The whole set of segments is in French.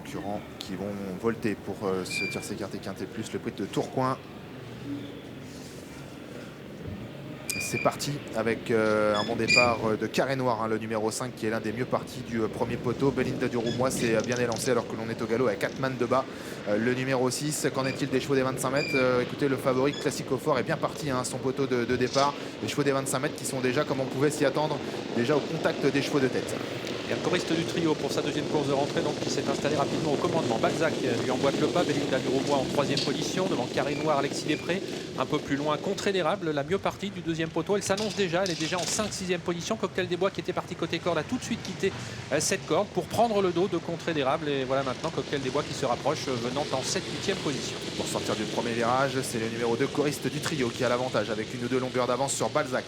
concurrents qui vont volter pour ce tiercé écarté quintet plus, le prix de Tourcoing. C'est parti avec un bon départ de Carré Noir, hein, le numéro 5 qui est l'un des mieux partis du premier poteau. Belinda du Roumois s'est bien élancé alors que l'on est au galop avec Atman de bas. Le numéro 6, qu'en est-il des chevaux des 25 mètres? Écoutez, le favori Classico Fort est bien parti, hein, son poteau de départ. Les chevaux des 25 mètres qui sont déjà, comme on pouvait s'y attendre, déjà au contact des chevaux de tête. Il y a le choriste du trio pour sa deuxième course de rentrée, donc qui s'est installé rapidement au commandement. Balzac lui emboîte le pas, Belinda du Roumois en troisième position, devant Carré Noir, Alexis Després. Un peu plus loin, Contrée d'Érable, la mieux partie du deuxième poteau. Elle s'annonce déjà, elle est déjà en 5-6e position. Cocktail des Bois qui était parti côté corde a tout de suite quitté cette corde pour prendre le dos de Contrée d'Érable. Et voilà maintenant Cocktail des Bois qui se rapproche, venant en 7-8e position. Pour sortir du premier virage, c'est le numéro 2 choriste du trio qui a l'avantage avec une ou deux longueurs d'avance sur Balzac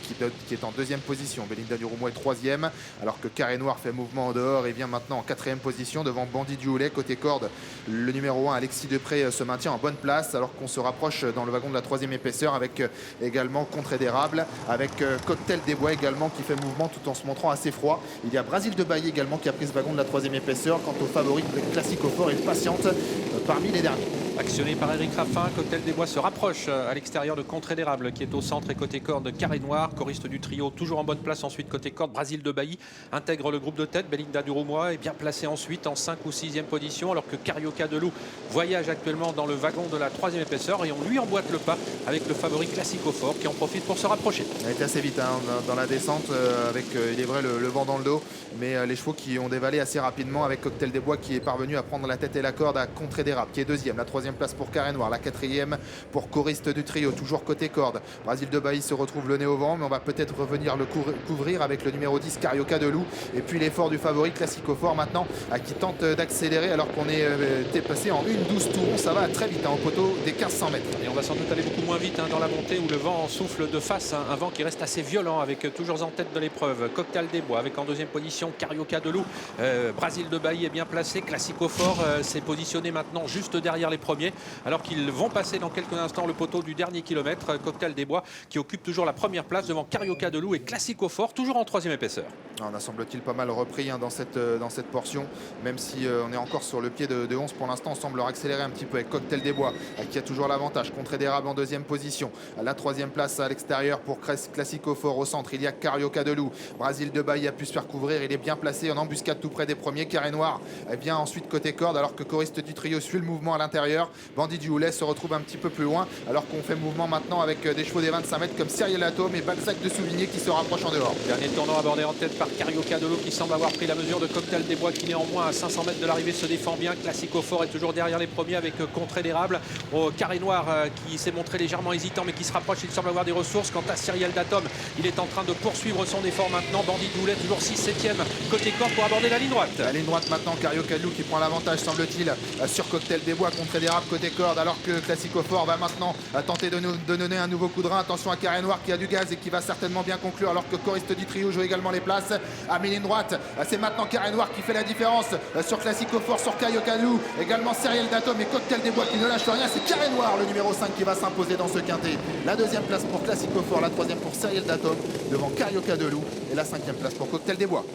qui est en deuxième position. Belinda du Roumois est troisième, alors que Carré Noir fait mouvement en dehors et vient maintenant en 4e position devant Bandit du Houlet. Côté corde, le numéro 1 Alexis Després se maintient en bonne place alors qu'on se rapproche dans le wagon de la troisième épaisseur avec également Contrée d'Érable, avec Cocktail des Bois également qui fait mouvement tout en se montrant assez froid. Il y a Brasil de Bailly également qui a pris ce wagon de la troisième épaisseur. Quant au favori Classico Fort, il patiente parmi les derniers. Actionné par Eric Raffin, Cocktail des Bois se rapproche à l'extérieur de Contrée d'Érable qui est au centre et côté corde Carré Noir, choriste du trio toujours en bonne place ensuite côté corde. Brasil de Bailly intègre le groupe de tête. Belinda du Roumois est bien placée ensuite en 5 ou 6e position alors que Carioca de Loup voyage actuellement dans le wagon de la troisième épaisseur et on lui emboîte le pas avec le favori Classico Fort qui en profite pour se rapprocher. Elle est assez vite, hein, dans la descente avec il est vrai le vent dans le dos, mais les chevaux qui ont dévalé assez rapidement avec Cocktail des Bois qui est parvenu à prendre la tête et la corde à Contrée d'Érable qui est deuxième. La troisième place pour Carré Noir, la quatrième pour choriste du trio, toujours côté corde. Brasil de Bailly se retrouve le nez au vent, mais on va peut-être revenir le couvrir avec le numéro 10 Carioca de Loup et puis l'effort du favori Classico Fort maintenant qui tente d'accélérer alors qu'on est passé en 1-12 tours. Ça va très vite, hein, au poteau des 1500 mètres. Et on va sans doute aller beaucoup moins vite, hein, dans la montée où le vent souffle de face, hein, un vent qui reste assez violent avec toujours en tête de l'épreuve Cocktail des Bois avec en deuxième position Carioca de Loup. Brasil de Bailly est bien placé, Classico Fort s'est positionné maintenant juste derrière les premiers alors qu'ils vont passer dans quelques instants le poteau du dernier kilomètre. Cocktail des Bois qui occupe toujours la première place devant Carioca de Loup et Classico Fort toujours en troisième épaisseur. On a semble-t-il pas mal repris, hein, dans cette portion, même si on est encore sur le pied de 11 pour l'instant. On semble accélérer un petit peu avec Cocktail des Bois qui a toujours l'avantage. Contrée d'Érable en deuxième position. La troisième place à l'extérieur pour Classico Fort. Au centre, il y a Carioca de Loup. Brasil de Bailly a pu se faire couvrir. Il est bien placé en embuscade tout près des premiers. Carré Noir vient ensuite côté corde alors que choriste du trio suit le mouvement à l'intérieur. Bandit du Houlet se retrouve un petit peu plus loin alors qu'on fait mouvement maintenant avec des chevaux des 25 mètres comme Cyril Atome et Balzac de Souvigné qui se rapprochent en dehors. Dernier tournant abordé en tête par Carioca de Loup qui semble avoir pris la mesure de Cocktail des Bois qui néanmoins à 500 mètres de l'arrivée se défend bien. Classico Fort est toujours derrière les premiers avec Contrée d'Érable. Au Carré Noir qui s'est montré légèrement hésitant mais qui se rapproche, il semble avoir des ressources. Quant à Cyril Datom, il est en train de poursuivre son effort maintenant. Bandit de Houlet toujours 6-7e côté corde pour aborder la ligne droite. La ligne droite maintenant, Carioca de Loup qui prend l'avantage semble-t-il sur Cocktail des Bois, Contrée d'Érable côté corde alors que Classico Fort va maintenant tenter de donner un nouveau coup de rein. Attention à Carré Noir qui a du gaz et qui va certainement bien conclure alors que choriste du trio joue également les places. À mi-ligne droite, c'est maintenant Carré Noir qui fait la différence sur Classico Fort, sur Carioca de Loup, également Cyril Datom et Cocktail des Bois qui ne lâche rien. C'est Carré Noir le numéro 5 qui va s'imposer dans ce quintet. La deuxième place pour Classico Fort, la troisième pour Cyril Datom devant Carioca de Loup et la cinquième place pour Cocktail des Bois.